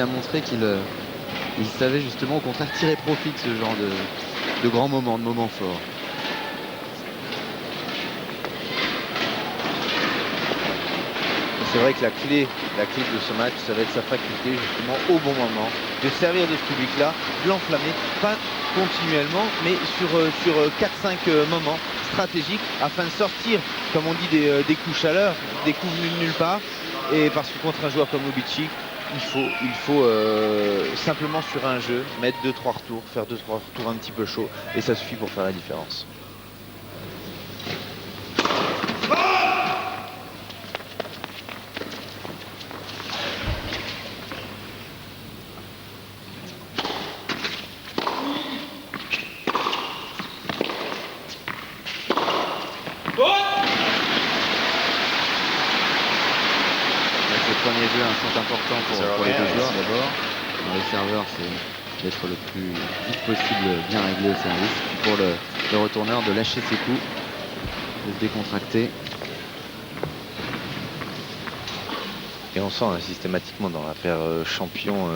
il a montré qu'il il savait justement au contraire tirer profit de ce genre de grands moments, de moments forts. C'est vrai que la clé de ce match, ça va être sa faculté justement au bon moment de servir de ce public-là, de l'enflammer, pas continuellement, mais sur 4-5 moments stratégiques afin de sortir, comme on dit, des coups chaleur, des coups venus de nulle part. Et parce que contre un joueur comme Lubicic, il faut simplement sur un jeu mettre 2-3 retours, faire 2-3 retours un petit peu chauds, et ça suffit pour faire la différence. Les premiers jeux sont importants pour les deux joueurs d'abord. Pour les serveurs, c'est d'être le plus vite possible bien réglé au service. Puis pour le retourneur, de lâcher ses coups, de se décontracter. Et on sent systématiquement dans la paire champion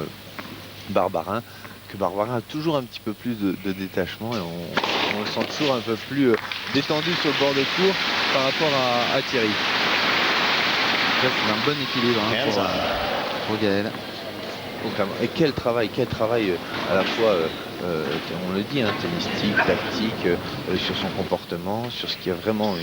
Barbarin que Barbarin a toujours un petit peu plus de détachement et on le sent toujours un peu plus détendu sur le bord de cours par rapport à Thierry. C'est un bon équilibre pour Gaël. Et quel travail à la fois, on le dit, tennistique, tactique, sur son comportement, sur ce qui a vraiment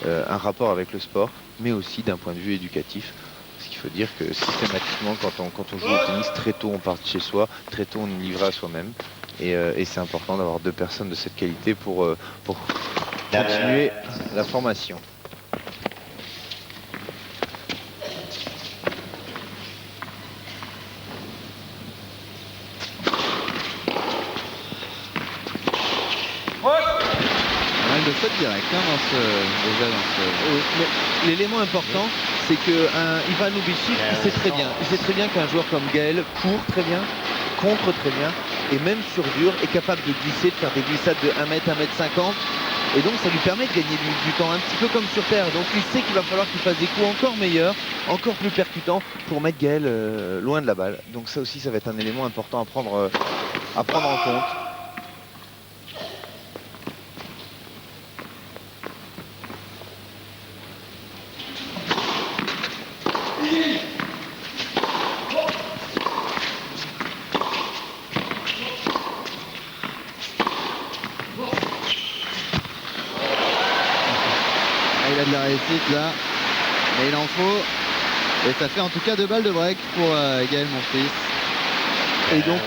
un rapport avec le sport, mais aussi d'un point de vue éducatif. Parce qu'il faut dire que systématiquement, quand on joue au tennis, très tôt on part de chez soi, très tôt on est livré à soi-même. Et c'est important d'avoir deux personnes de cette qualité pour continuer la formation. De faute direct L'élément important, c'est que Ivan Lubicic, il sait très bien qu'un joueur comme Gaël court très bien, contre très bien, et même sur dur est capable de glisser, de faire des glissades de 1 mètre, 1 mètre 50, et donc ça lui permet de gagner du temps, un petit peu comme sur terre. Donc il sait qu'il va falloir qu'il fasse des coups encore meilleurs, encore plus percutants pour mettre Gaël loin de la balle. Donc ça aussi, ça va être un élément important à prendre en compte. Il a de la réussite là, mais il en faut. Et ça fait en tout cas 2 balles de break pour Gaël Monfils. Et donc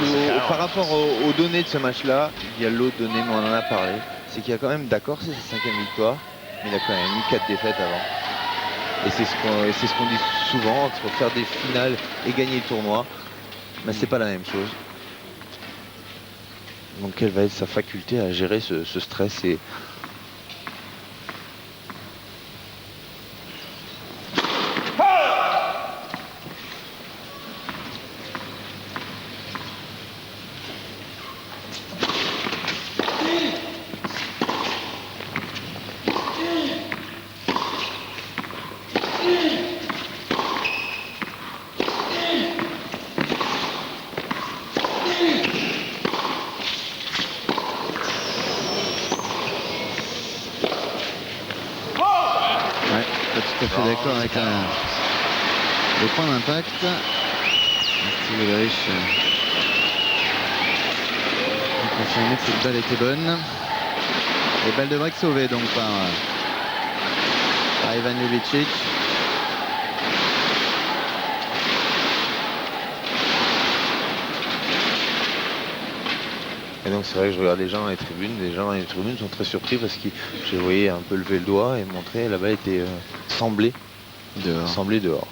par rapport aux données de ce match-là, il y a l'autre donnée, mais on en a parlé, c'est qu'il y a quand même, d'accord, c'est sa 5e victoire, mais il a quand même eu 4 défaites avant. Et c'est ce qu'on dit souvent, entre faire des finales et gagner le tournoi, mais c'est pas la même chose. Donc quelle va être sa faculté à gérer ce stress et tout à fait d'accord avec le point d'impact. Steve Ulrich a confirmé que cette balle était bonne. Et balle de break sauvée donc par Ivan Lubicic. Et donc c'est vrai que je regarde les gens dans les tribunes sont très surpris parce que je les voyais un peu lever le doigt et montrer la balle était semblée dehors.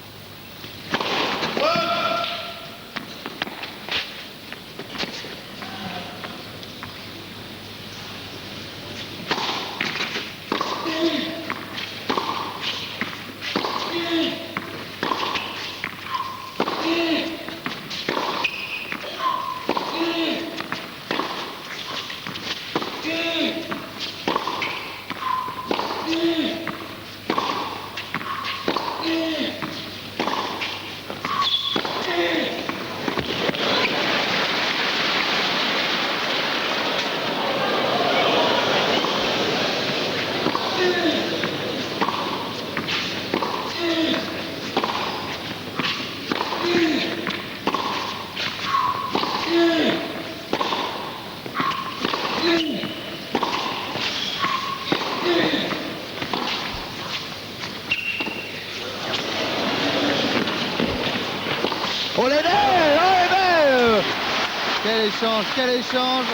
Quel échange, quel échange.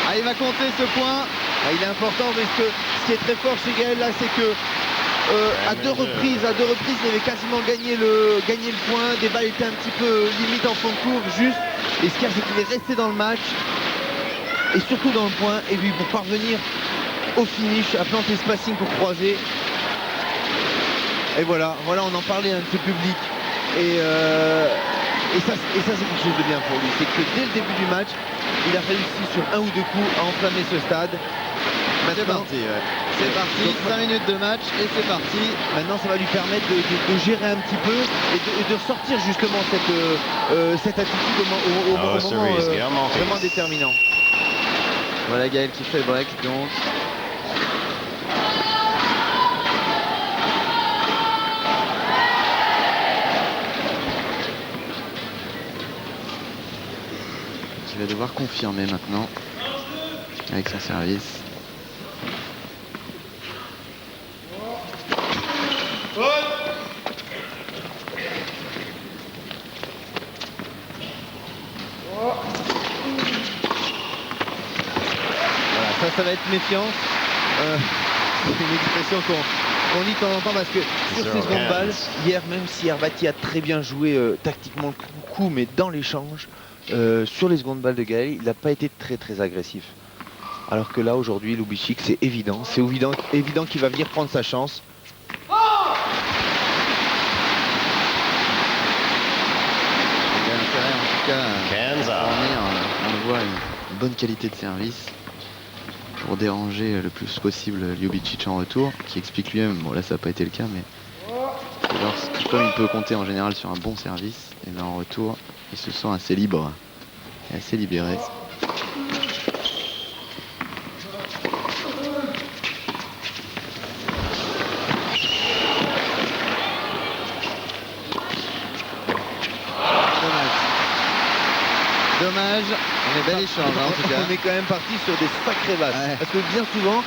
Ah, il va compter ce point. Ah, il est important parce que ce qui est très fort chez Gaël là, c'est que à deux reprises, il avait quasiment gagné le point. Des balles étaient un petit peu limite en fond de courbe, juste. Et ce qu'il y a, c'est qu'il est resté dans le match et surtout dans le point. Et puis pour parvenir au finish, à planter ce passing pour croiser. Et voilà, on en parlait de ce public. Et ça c'est quelque chose de bien pour lui. C'est que dès le début du match, il a réussi sur un ou deux coups à enflammer ce stade. C'est parti, ouais. C'est parti, 5 minutes de match et c'est parti. Maintenant, ça va lui permettre de gérer un petit peu et de ressortir justement cette attitude au moment vraiment déterminant. Voilà Gaël qui fait le break donc. Qui va devoir confirmer maintenant avec son service. Ça va être méfiance. C'est une expression qu'on dit de temps en temps parce que sur ces secondes balles, hier, même si Hervati a très bien joué tactiquement le coup, mais dans l'échange, sur les secondes balles de Gaël, il n'a pas été très agressif. Alors que là, aujourd'hui, Lubicic, c'est évident qu'il va venir prendre sa chance. Il a intérêt en tout cas à fournir, on le voit, une bonne qualité de service pour déranger le plus possible Lubicic en retour, qui explique lui-même, bon là ça n'a pas été le cas, mais comme il peut compter en général sur un bon service, et bien en retour il se sent assez libre et assez libéré. Dommage, bel échange en tout cas. On est quand même parti sur des sacrés basses. Ouais. Parce que bien souvent,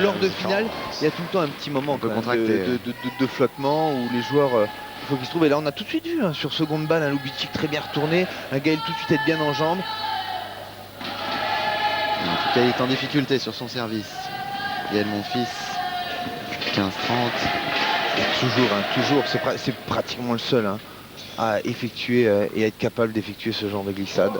lors de finale, il y a tout le temps un petit moment de flottement où les joueurs, il faut qu'ils se trouvent. Et là, on a tout de suite vu sur seconde balle un Lubicic très bien retourné, un Gaël tout de suite être bien en jambes. En tout cas, il est en difficulté sur son service. Gaël Monfils, 15-30. Toujours, c'est pratiquement le seul à effectuer et à être capable d'effectuer ce genre de glissade.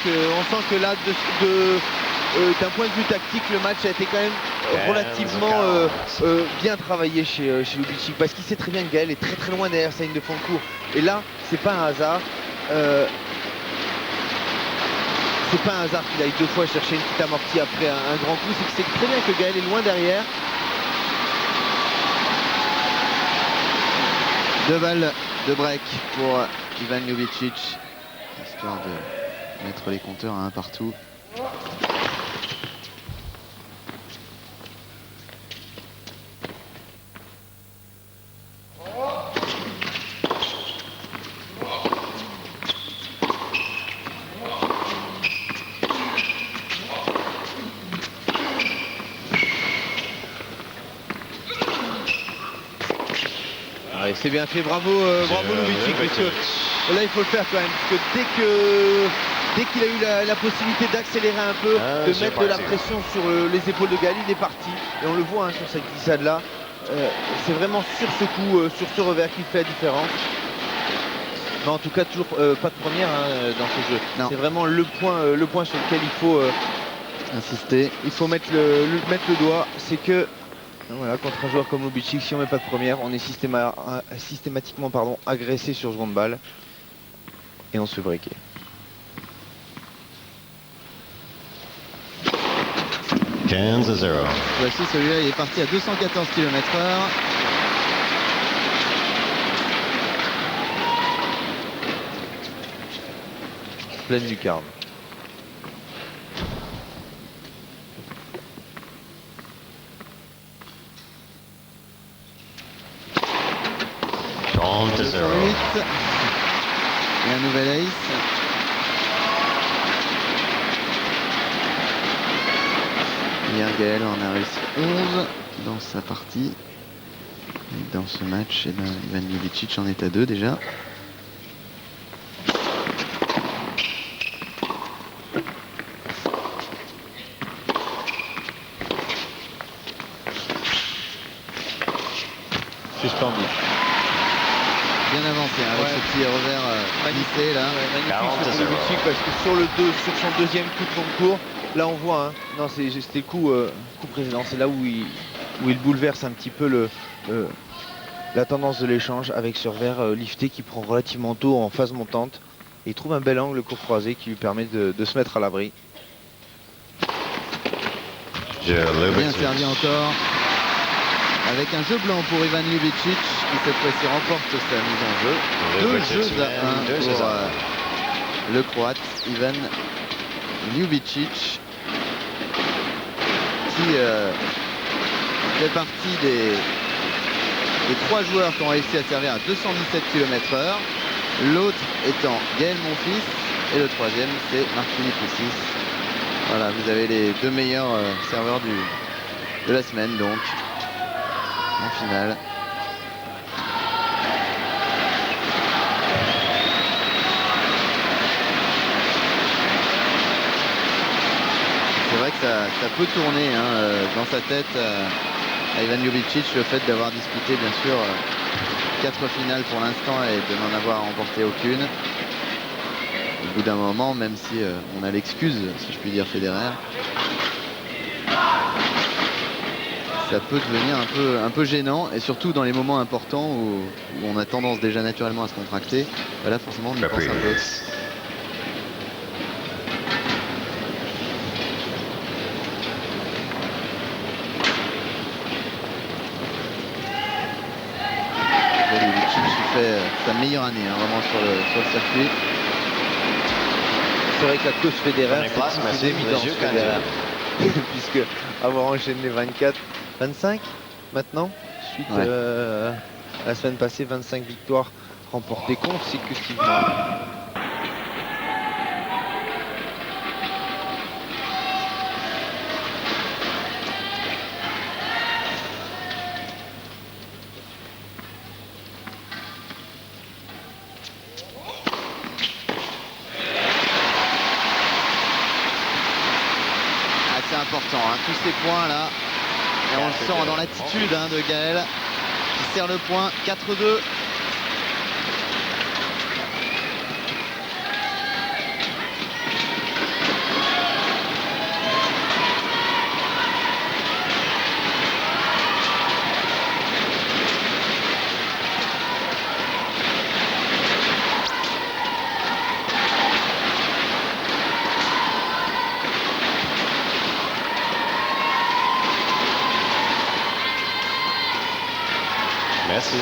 On sent que là, d'un point de vue tactique, le match a été quand même relativement bien travaillé chez Lubicic, parce qu'il sait très bien que Gaël est très loin derrière sa ligne de fond de cours. Et là, c'est pas un hasard. C'est pas un hasard qu'il aille deux fois chercher une petite amortie après un grand coup. C'est que c'est très bien que Gaël est loin derrière. 2 balles de break pour Ivan Lubicic, histoire de mettre les compteurs à un partout. C'est bien fait, bravo Lubicic, messieurs. Là il faut le faire quand même, parce que dès qu'il a eu la possibilité d'accélérer un peu, de mettre de la pression sur les épaules de Gaël, il est parti. Et on le voit sur cette glissade là. C'est vraiment sur ce coup, sur ce revers qu'il fait la différence. Mais en tout cas toujours pas de première dans ce jeu. C'est vraiment le point sur lequel il faut insister. Il faut mettre le doigt, c'est que voilà, contre un joueur comme Lubicic, si on met pas de première, on est systématiquement agressé sur seconde balle et on se fait breaker. Kansas 0. Voici celui-là, il est parti à 214 km/h. Pleine lucarne. 12 to 0. 208. Et un nouvel ace. Hier, Gaël en a réussi 11 dans sa partie. Et dans ce match, eh ben, Ivan Ljubicic en est à 2 déjà. C'est splendide. Bien avancé hein, avec Ouais. ce petit revers glissé là. Magnifique 40 ce à coup 0. de Lucic, parce que sur son deuxième coup de concours, là on voit, hein, non c'était le coup précédent, c'est là où il bouleverse un petit peu la tendance de l'échange avec ce revers lifté qui prend relativement tôt en phase montante. Et il trouve un bel angle court croisé qui lui permet de se mettre à l'abri. Joe Bien servi Ljubicic. encore. Avec un jeu blanc pour Ivan Ljubicic qui cette fois-ci remporte sa mise en jeu. 2 Ljubicic jeux à 1 mène 2 pour à 1. le Croate Ivan Ljubicic qui fait partie des 3 joueurs qui ont réussi à servir à 217 km/h. L'autre étant Gaël Monfils et le troisième c'est Marc-Philippe Poussis. Voilà, vous avez les 2 meilleurs serveurs de la semaine donc en finale. C'est vrai que ça peut tourner hein, dans sa tête à Ivan Ljubicic, le fait d'avoir disputé bien sûr 4 finales pour l'instant et de n'en avoir remporté aucune. Au bout d'un moment, même si on a l'excuse, si je puis dire, Federer, ça peut devenir un peu gênant, et surtout dans les moments importants où on a tendance déjà naturellement à se contracter. Bah là forcément on y pense un peu. Caprice. Ljubicic fait sa meilleure année hein, vraiment sur le circuit. C'est vrai que la cause Federer, Prenez place, c'est merci, une évidence monsieur Federer. Puisque avoir enchaîné 24, 25 maintenant, suite Ouais. à la semaine passée, 25 victoires remportées consécutivement. Assez important, hein, tous ces points là. Et on le sent dans l'attitude hein, de Gaël qui serre le point. 4-2. Merci.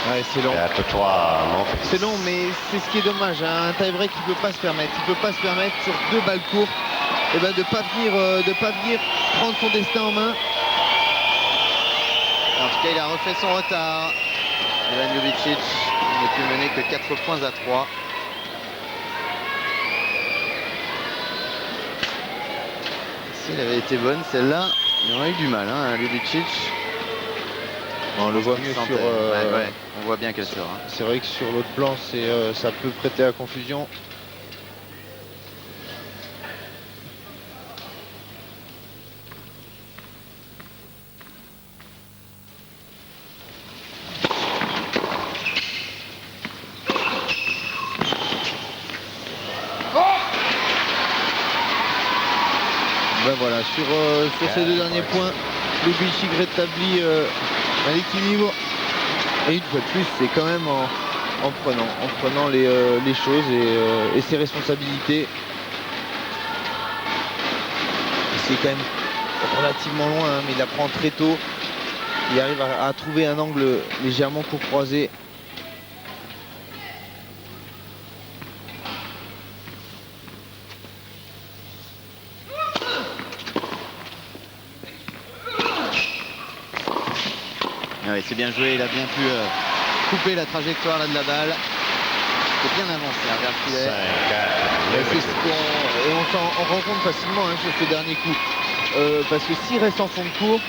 Ouais, c'est long. 4-3, Monfils. C'est long, mais c'est ce qui est dommage. Hein. Un tie-break qui ne peut pas se permettre. Il peut pas se permettre sur 2 balles courtes et ben, de pas venir prendre son destin en main. En tout cas, il a refait son retard. Ivan Ljubicic n'est plus mené que 4 points à 3. Si elle avait été bonne, celle-là, il aurait eu du mal, hein, Ljubicic. On le voit mieux sur. Ouais, on voit bien qu'elle sort. Hein. C'est vrai que sur l'autre plan, ça peut prêter à confusion. voilà, sur ces deux derniers points, Lubicic rétablit l'équilibre. Et une fois de plus, c'est quand même en prenant les choses et ses responsabilités. C'est quand même relativement loin, hein, mais il la prend très tôt. Il arrive à trouver un angle légèrement court-croisé. Ah oui, c'est bien joué, il a bien pu couper la trajectoire là de la balle. C'est bien avancé vers le filet. 5-4. Et on s'en rend compte facilement, hein, sur ce dernier coup. Parce que s'il reste en fond de cours,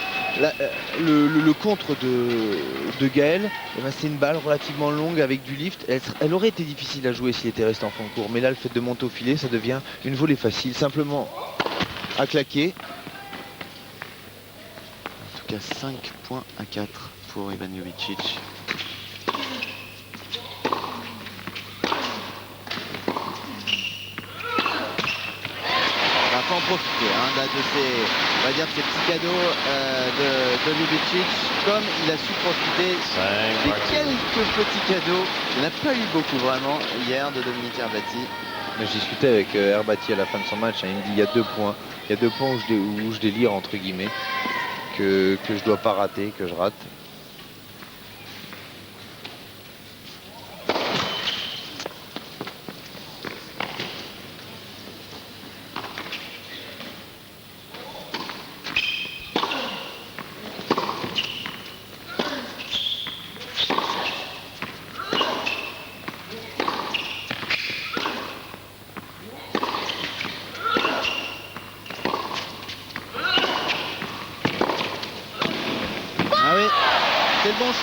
le contre de Gaël, eh ben, c'est une balle relativement longue avec du lift. Elle aurait été difficile à jouer s'il était resté en fond de cours. Mais là, le fait de monter au filet, ça devient une volée facile. Simplement à claquer. En tout cas, 5 points à 4 pour Ivan Ljubicic. En profiter hein, de ces, on va dire, ces petits cadeaux de Ljubicic, comme il a su profiter des quelques petits cadeaux. Il n'y en a pas eu beaucoup vraiment hier de Dominique Herbati. Je discutais avec Herbati à la fin de son match, hein, il me dit il y a 2 points. Il y a 2 points où je délire entre guillemets, que je dois pas rater, que je rate.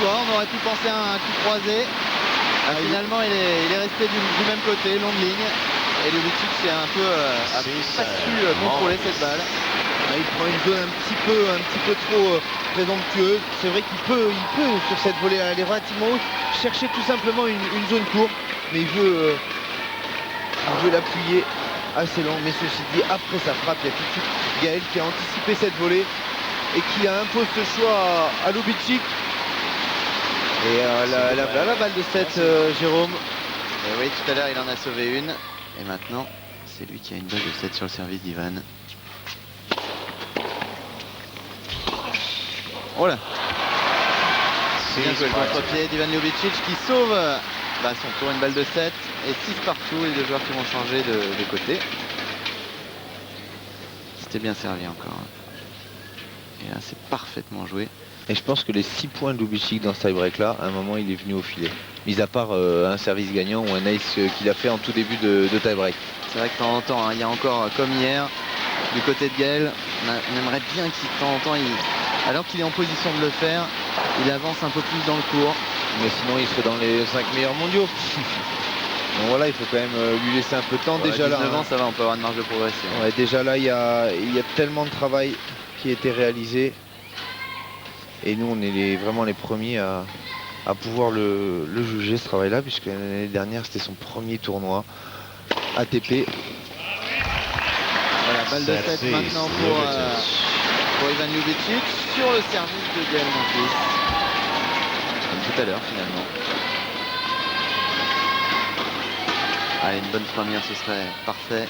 On aurait pu penser à un coup croisé. Finalement, il est resté du même côté, longue ligne. Et Ljubicic a pas su contrôler cette balle. Il prend une zone un petit peu trop présomptueuse. C'est vrai qu'il peut sur cette volée, elle est relativement haute, chercher tout simplement une zone courte. Mais il veut l'appuyer assez long. Mais ceci dit, après sa frappe, il y a tout de suite Gaël qui a anticipé cette volée et qui a imposé ce choix à Ljubicic. Et la balle de 7, Jérôme. Et oui, tout à l'heure, il en a sauvé une. Et maintenant, c'est lui qui a une balle de 7 sur le service d'Ivan. Oh là! Bien joué le contre-pied d'Ivan Ljubicic qui sauve son tour, une balle de 7. Et 6 partout, les deux joueurs qui vont changer de côté. C'était bien servi encore. Et là, c'est parfaitement joué. Et je pense que les 6 points de Ljubicic dans ce tie-break là, à un moment il est venu au filet. Mis à part un service gagnant ou un ace qu'il a fait en tout début de tie-break. C'est vrai que de temps en temps, hein, il y a encore, comme hier, du côté de Gaël, on aimerait bien qu'il de temps en temps, alors qu'il est en position de le faire, il avance un peu plus dans le cours. Mais sinon il serait dans les 5 meilleurs mondiaux. Donc voilà, il faut quand même lui laisser un peu de temps. Ouais, déjà 19 là, ans, ça va, on peut avoir une marge de progression. Ouais, déjà là, il y a tellement de travail qui a été réalisé. Et nous, on est vraiment les premiers à pouvoir le juger, ce travail-là, puisque l'année dernière, c'était son premier tournoi ATP. Voilà, balle de 7 maintenant pour Ivan Ljubicic sur le service de Gaël Monfils. Comme tout à l'heure, finalement. Allez, une bonne première, ce serait parfait.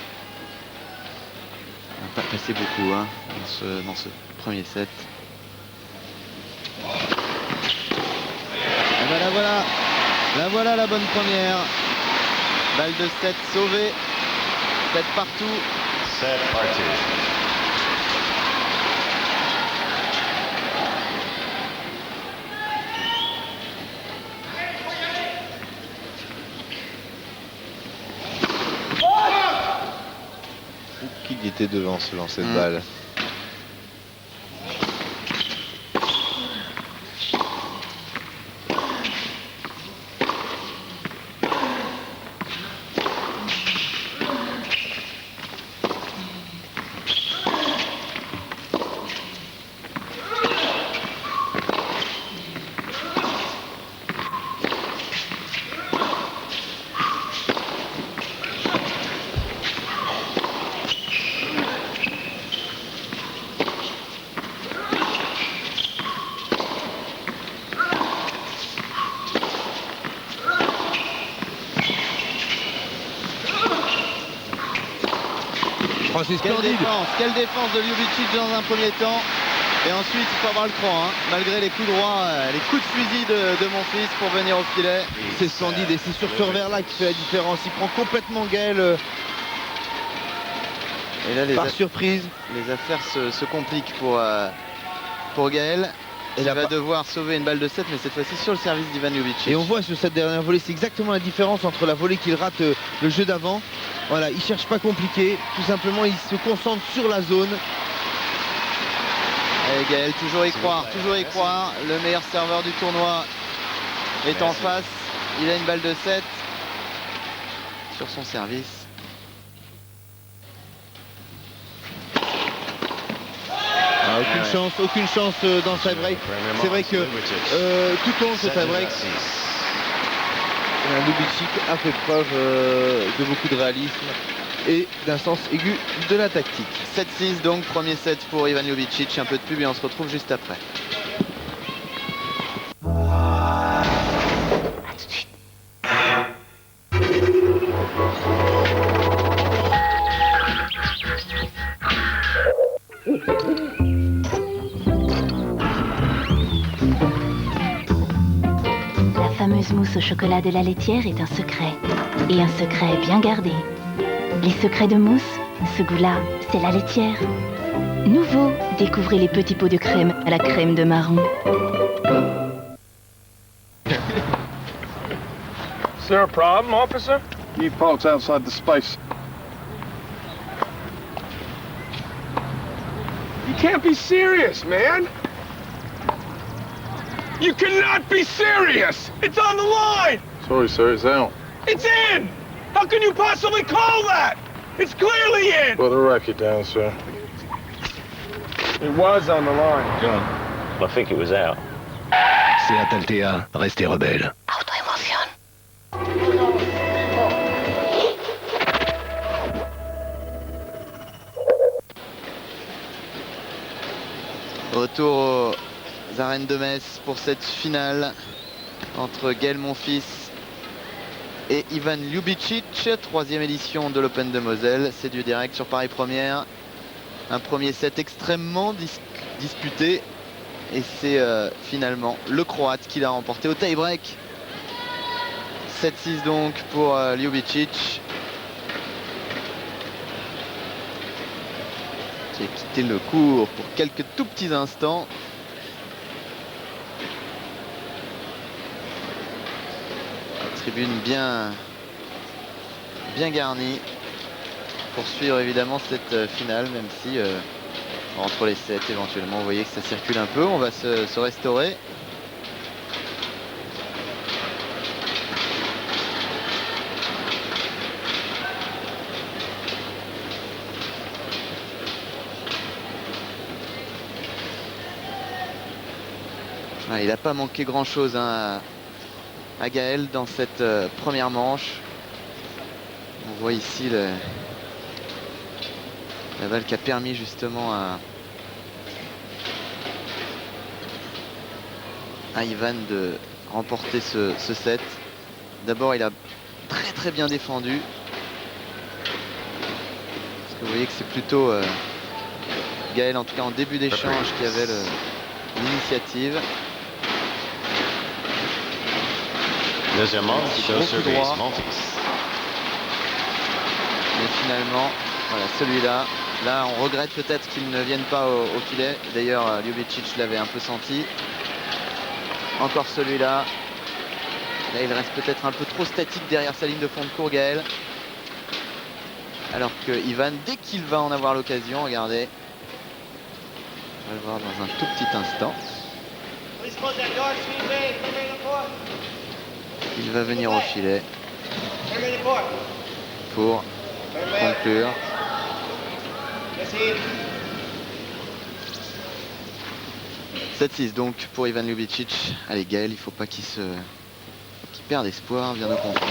On n'a pas passé beaucoup hein, dans ce premier set. Et ben voilà la bonne première. Balle de 7 sauvée. 7 partout. 7 partout. Qui était devant ce lancer de balle. c'est splendide. Quelle défense de Ljubicic dans un premier temps. Et ensuite, il faut avoir le cran, hein, malgré les coups droits, les coups de fusil de Monfils pour venir au filet. C'est splendide et c'est sur ce revers-là qui fait la différence. Il prend complètement Gaël et là, par surprise. Les affaires se compliquent pour Gaël. Il va devoir sauver une balle de 7, mais cette fois-ci sur le service d'Ivan Ljubicic. Et on voit sur cette dernière volée, c'est exactement la différence entre la volée qu'il rate le jeu d'avant. Voilà, il cherche pas compliqué, tout simplement il se concentre sur la zone. Et Gaël, toujours y croire, toujours y croire. Le meilleur serveur du tournoi est en face. Il a une balle de 7 sur son service. Aucune chance dans le tie-break. C'est vrai que tout tombe ce tie-break. Ljubicic a fait preuve de beaucoup de réalisme et d'un sens aigu de la tactique. 7-6 donc, premier set pour Ivan Ljubicic. Un peu de pub et on se retrouve juste après. La fameuse mousse au chocolat de la laitière est un secret, et un secret bien gardé. Les secrets de mousse, ce goût-là, c'est la laitière. Nouveau, découvrez les petits pots de crème à la crème de marron. Is there a problem, officer? Keep parts outside the space. You can't be serious, man. You cannot be serious! It's on the line! Sorry, sir, it's out. It's in! How can you possibly call that? It's clearly in! Put the racket down, sir. It was on the line. John, I think it was out. Seat Altea, restez rebelle. Retour aux arènes de Metz pour cette finale entre Gaël Monfils et Ivan Ljubicic, troisième édition de l'Open de Moselle. C'est du direct sur Paris Première. Un premier set extrêmement disputé et c'est finalement le Croate qui l'a remporté au tie-break. 7-6 donc pour Ljubicic. Qui a quitté le court pour quelques tout petits instants. Tribune bien garnie pour suivre évidemment cette finale, même si entre les sets éventuellement vous voyez que ça circule un peu. On va se restaurer. Il n'a pas manqué grand chose à Gaël dans cette première manche. On voit ici la balle qui a permis justement à Ivan de remporter ce set. D'abord il a très bien défendu. Parce que vous voyez que c'est plutôt Gaël, en tout cas en début d'échange, qui avait l'initiative. Deuxième manche, Gros coup droit. Mais finalement, voilà, celui-là, là on regrette peut-être qu'il ne vienne pas au filet. D'ailleurs Ljubicic l'avait un peu senti. Encore celui-là. Là il reste peut-être un peu trop statique derrière sa ligne de fond de cours, Gaël. Alors que Ivan, dès qu'il va en avoir l'occasion, regardez. On va le voir dans un tout petit instant. Il va venir au filet pour conclure. « 7-6 donc pour Ivan Ljubicic. Allez Gaël, il ne faut pas qu'il perde espoir, bien au contraire.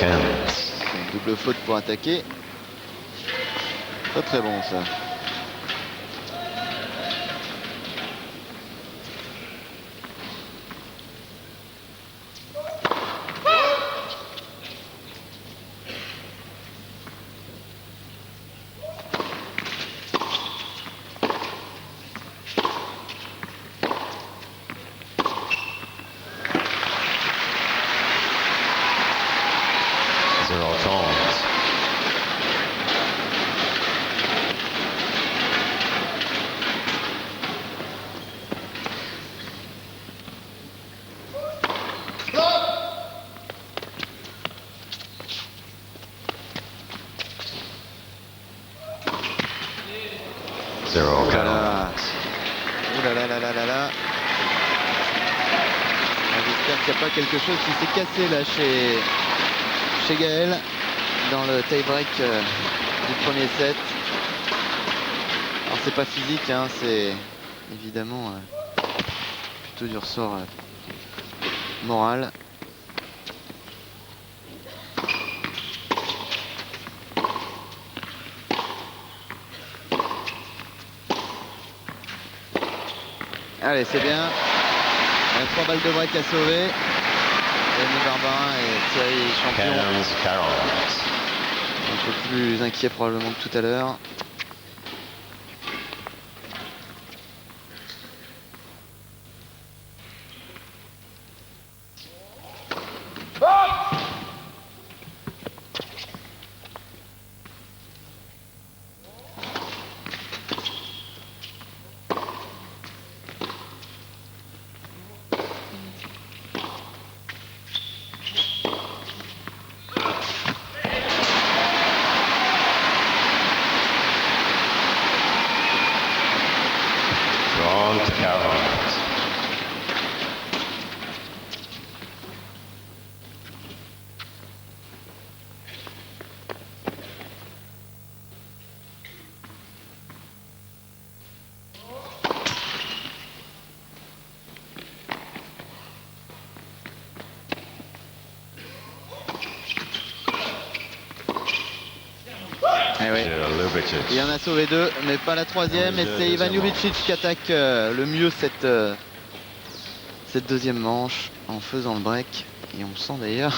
Une double faute pour attaquer. Très bon ça. 0 Ouh là là. count. Ouh là là là là là là. J'espère qu'il n'y a pas quelque chose qui s'est cassé là chez Gaël dans le tie-break du premier set. Alors c'est pas physique, hein, c'est évidemment plutôt du ressort moral. Allez, c'est bien. 3 balles de break à sauver. Rémi Barbarin et Thierry champion. 15 40. Un peu plus inquiet probablement que tout à l'heure. Drawn to 40. Eh oui. Ljubicic. Il en a sauvé 2, mais pas la troisième. Et c'est Ivan Ljubicic qui attaque le mieux cette deuxième manche en faisant le break. Et on sent d'ailleurs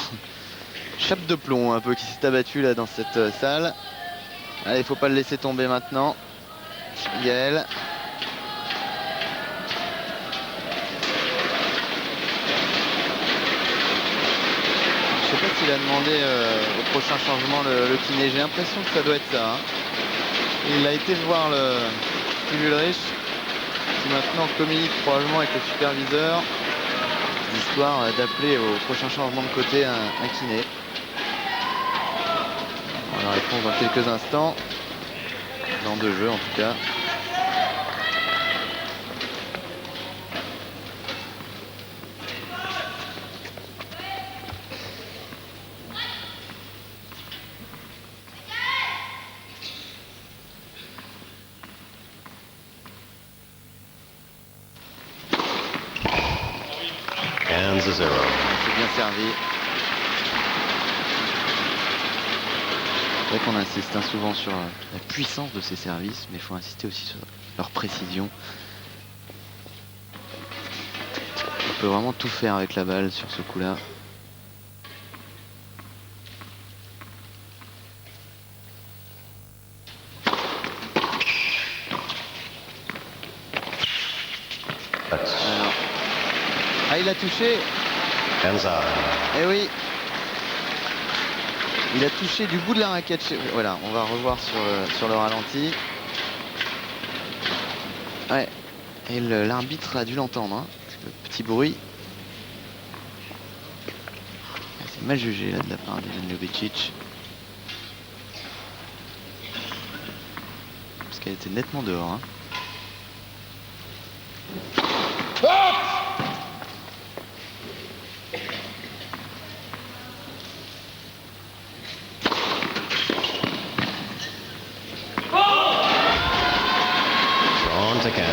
chape de plomb un peu qui s'est abattu là dans cette salle. Allez, il faut pas le laisser tomber maintenant. Gaël. Je sais pas s'il a demandé au prochain changement le kiné. J'ai l'impression que ça doit être ça. Hein. Il a été voir le Steve Ulrich qui maintenant communique probablement avec le superviseur, histoire d'appeler au prochain changement de côté un kiné. On va répondre dans quelques instants. Dans 2 jeux en tout cas. Hands a 0. C'est bien servi. C'est vrai qu'on insiste souvent sur la puissance de ces services, mais il faut insister aussi sur leur précision. On peut vraiment tout faire avec la balle sur ce coup-là. Alors. Ah, il a touché. Hands up. Eh oui. Il a touché du bout de la raquette. Voilà, on va revoir sur le ralenti. Ouais. Et l'arbitre a dû l'entendre. Hein. Le petit bruit. C'est mal jugé là de la part d'Ivan Ljubicic. Parce qu'elle était nettement dehors. Hein. Drawn to counts.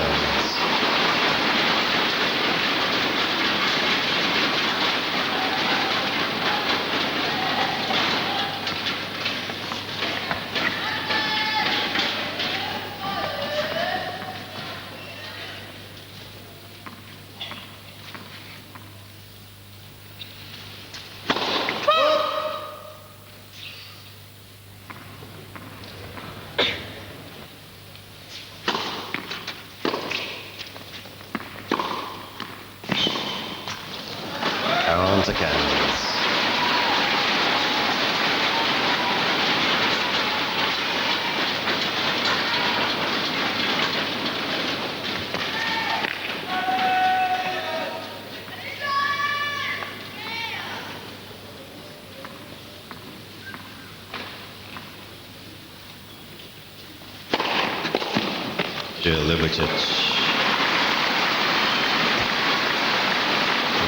Ljubicic.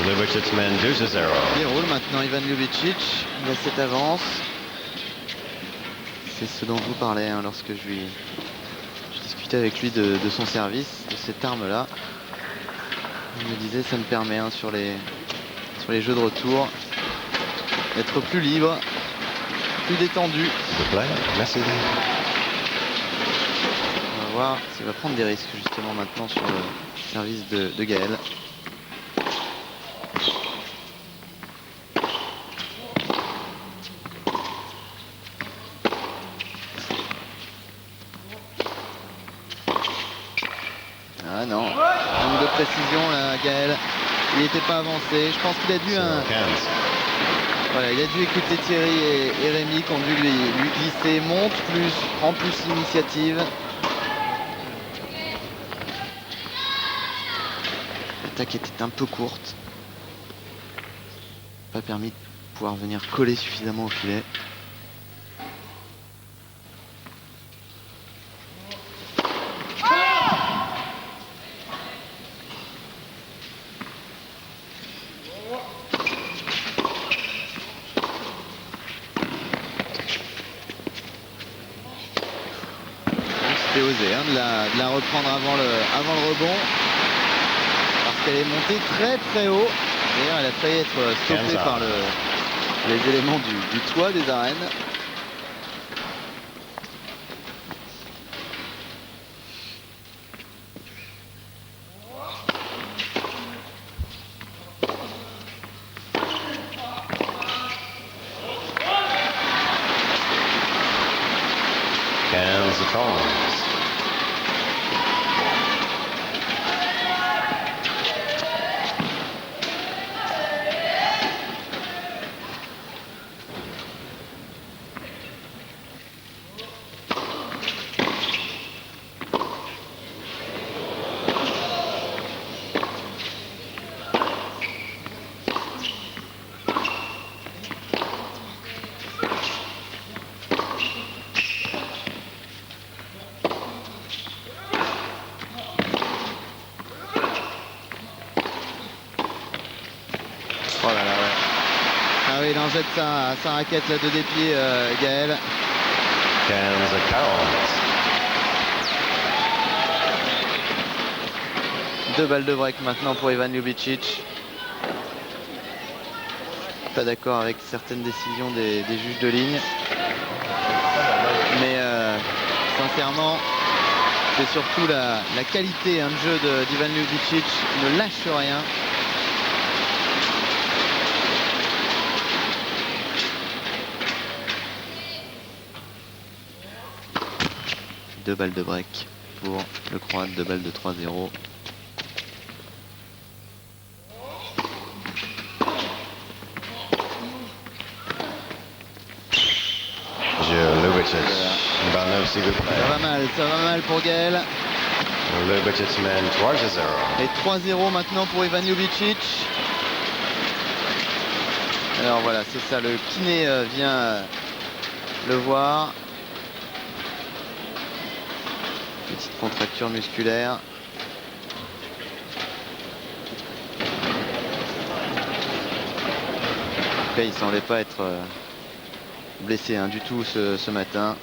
Ljubicic's men do to 0. Il roule maintenant Ivan Ljubicic, il a cette avance. C'est ce dont je vous parlais hein, lorsque je discutais avec lui de son service, de cette arme-là. Il me disait ça me permet hein, sur les jeux de retour d'être plus libre, plus détendu. Good play. Merci. On va voir s'il va prendre des risques justement maintenant sur le service de Gaël. Ah non, manque de précision là Gaël. Il n'était pas avancé. Je pense qu'il a dû Voilà, il a dû écouter Thierry et Rémi qui ont dû lui glisser. Monte plus, prend plus l'initiative. L'attaque était un peu courte. Pas permis de pouvoir venir coller suffisamment au filet. C'était osé hein, de la reprendre avant le rebond. Parce qu'elle est montée très très haut. D'ailleurs elle a failli être stoppée par les éléments du toit des arènes. Cans the Collins. Oh là là, ouais. Ah oui, il en jette sa raquette là de dépied, Gaël. Cans the Collins. 2 balles de break maintenant pour Ivan Ljubicic. Pas d'accord avec certaines décisions des juges de ligne. Mais sincèrement, c'est surtout la qualité hein, de jeu d'Ivan Ljubicic. Il ne lâche rien. Deux balles de break pour le Croate, 2 balles de 3-0. Ljubicic. Banovsi, good play. Ça va mal pour Gaël. Ljubicic's men towards the 0. Et 3-0 maintenant pour Ivan Ljubicic. Alors voilà, c'est ça, le kiné vient le voir. Petite contracture musculaire. En tout cas, il semblait pas être blessé hein, du tout ce matin.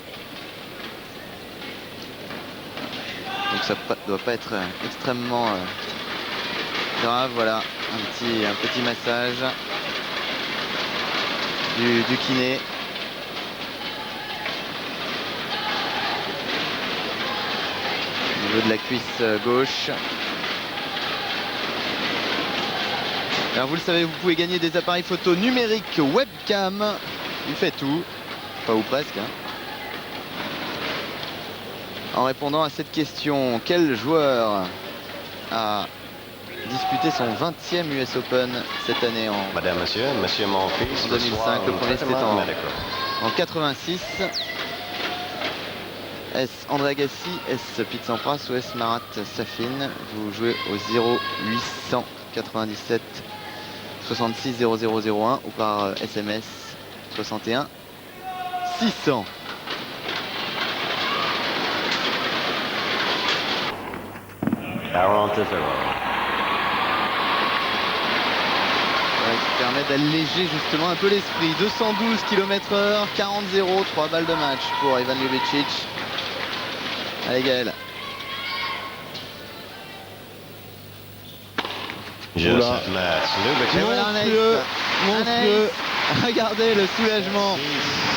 Donc ça doit pas être extrêmement grave. Voilà, un petit massage du kiné. Au niveau de la cuisse gauche. Alors vous le savez, vous pouvez gagner des appareils photo numériques webcam. Il fait tout, pas ou presque. Hein. En répondant à cette question, quel joueur a disputé son 20e US Open cette année Madame, monsieur, mon fils. En 2005, le premier c'était en 86. Est-ce André Agassi, est-ce Pete Sampras ou est-ce Marat Safin? Vous jouez au 0800 97 66 0001 ou par SMS 61 600. 40-0. Qui permet d'alléger justement un peu l'esprit. 212 km/h, 40-0, 3 balles de match pour Ivan Ljubicic. Allez Gaël. Just match. Et voilà un ace. Monstrueux. Regardez le soulagement.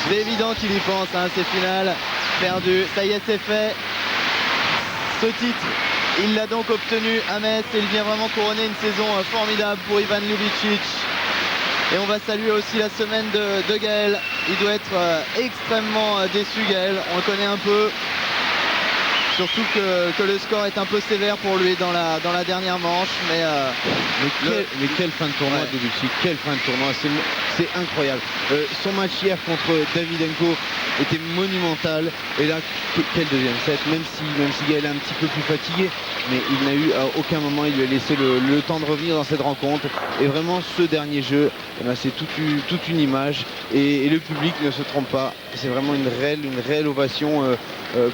C'est évident qu'il y pense, hein, c'est final. Perdu, ça y est, c'est fait. Ce titre, il l'a donc obtenu à Metz et il vient vraiment couronner une saison formidable pour Ivan Ljubicic. Et on va saluer aussi la semaine de Gaël. Il doit être extrêmement déçu, Gaël. On le connaît un peu. Surtout que le score est un peu sévère pour lui dans la dernière manche. Mais quelle fin de tournoi de Ljubicic, quelle fin de tournoi, c'est incroyable. Son match hier contre Davydenko était monumental. Et là, quel deuxième set, même si Gaël est un petit peu plus fatigué, mais il n'a eu à aucun moment, il lui a laissé le temps de revenir dans cette rencontre. Et vraiment, ce dernier jeu, eh ben, c'est toute une image. Et le public ne se trompe pas. C'est vraiment une réelle ovation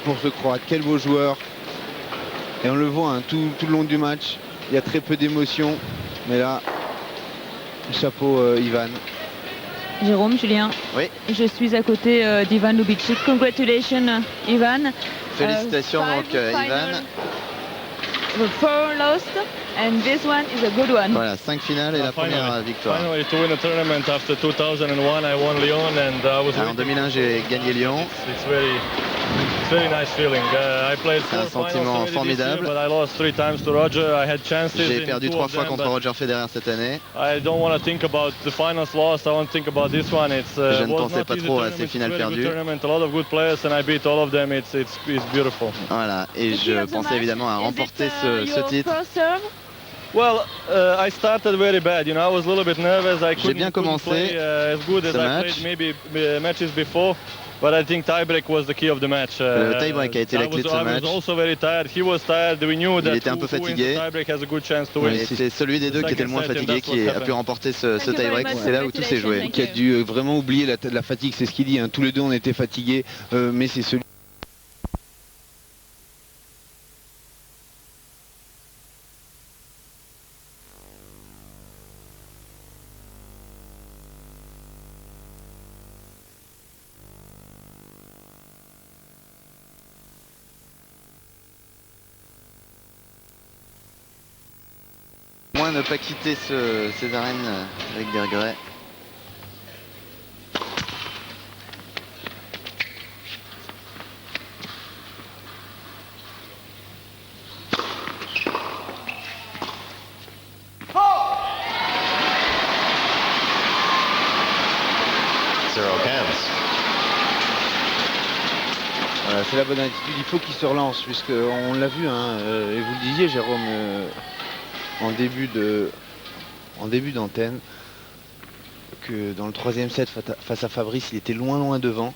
pour ce Croate. Quel beau joueur. Et on le voit hein, tout le long du match. Il y a très peu d'émotion. Mais là, chapeau Ivan. Jérôme, Julien. Oui. Je suis à côté d'Ivan Ljubicic. Congratulations, Ivan. Félicitations donc Ivan. Four lost, and this one is a good one. Voilà, 5 finales et la première victoire. Finally, to win a tournament after 2001, I won Lyon, and I was. En 2001, j'ai gagné Lyon. It's very nice feeling. I played C'est un sentiment formidable. But I lost 3 times to Roger. I had chances. J'ai perdu 3 fois contre Roger Federer cette année. I don't want to think about the finals lost. I want to think about this one. It's je ne pensais pas trop à ces finales perdues. A lot of good players, and I beat all of them. It's beautiful. Voilà, et je pensais évidemment à remporter ce titre. Well, I started very bad. You know, I was a little bit nervous. I couldn't play as good as I played maybe matches before. But I think tiebreak was the key of the match. Le tiebreak a été la clé de ce match. I was also very tired. He was tired. We knew that il était un peu fatigué. Tiebreak has a good chance to win. C'est celui des deux qui était le moins fatigué qui a pu remporter ce tiebreak. C'est là où tout s'est joué. Qui a dû vraiment oublier la fatigue, c'est ce qu'il dit. Hein. Tous les deux on était fatigués, mais c'est celui. Moins ne pas quitter ces arènes avec des regrets. Voilà, c'est la bonne attitude, il faut qu'il se relance, puisqu'on l'a vu, hein, et vous le disiez Jérôme, en début d'antenne, que dans le troisième set face à Fabrice, il était loin devant.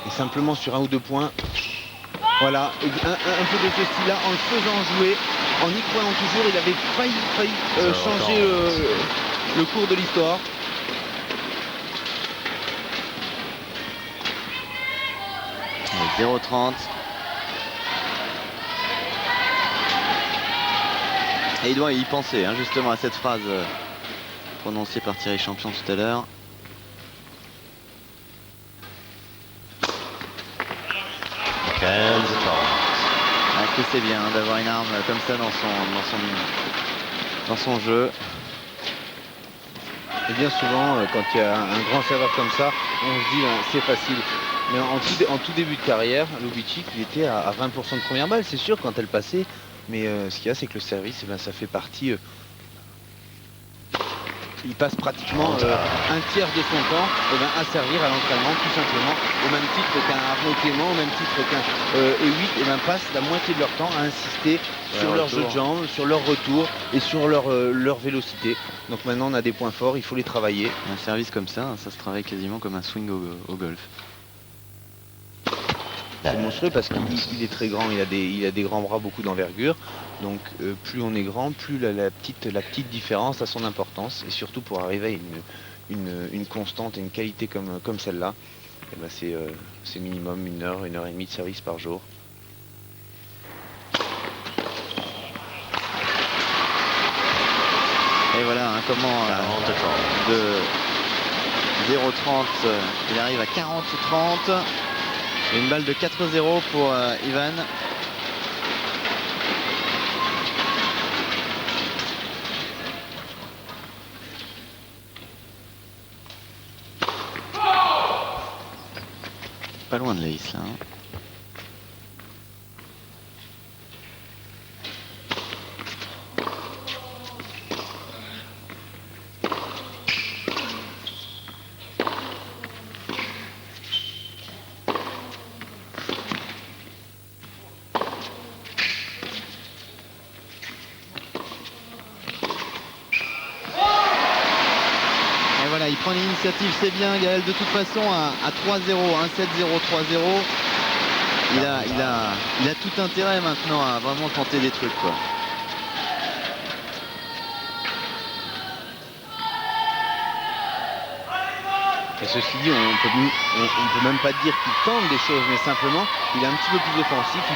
Et simplement sur 1 ou 2 points, voilà, un peu de ce style-là, en le faisant jouer, en y croyant toujours, il avait failli changer le cours de l'histoire. Et 0-30. Et il doit y penser, hein, justement, à cette phrase prononcée par Thierry Champion tout à l'heure. Que c'est bien hein, d'avoir une arme comme ça dans son jeu. Et bien souvent, quand il y a un grand serveur comme ça, on se dit c'est facile. Mais en tout début de carrière, Ljubicic, il était à 20% de première balle, c'est sûr, quand elle passait. Mais ce qu'il y a, c'est que le service, ça fait partie. Il passe pratiquement un tiers de son temps à servir à l'entraînement, tout simplement, au même titre qu'un Arnaud Clément, au même titre qu'un E8, passe la moitié de leur temps à insister sur leur jeu de jambes, sur leur retour et sur leur vélocité. Donc maintenant on a des points forts, il faut les travailler. Un service comme ça se travaille quasiment comme un swing au golf. C'est monstrueux parce qu'il est très grand, il a des grands bras, beaucoup d'envergure. Donc plus on est grand, plus la petite différence a son importance. Et surtout pour arriver à une constante et une qualité comme celle-là, c'est minimum 1 heure, 1 heure et demie de service par jour. comment de 0,30 il arrive à 40-30. Et une balle de 4-0 pour Ivan. Pas loin de l'ace là. Il prend l'initiative, c'est bien Gaël, de toute façon à 3-0, 1-7-0, 3-0. Il a tout intérêt maintenant à vraiment tenter des trucs quoi. Et ceci dit, on peut même pas dire qu'il tente des choses, mais simplement il est un petit peu plus offensif, il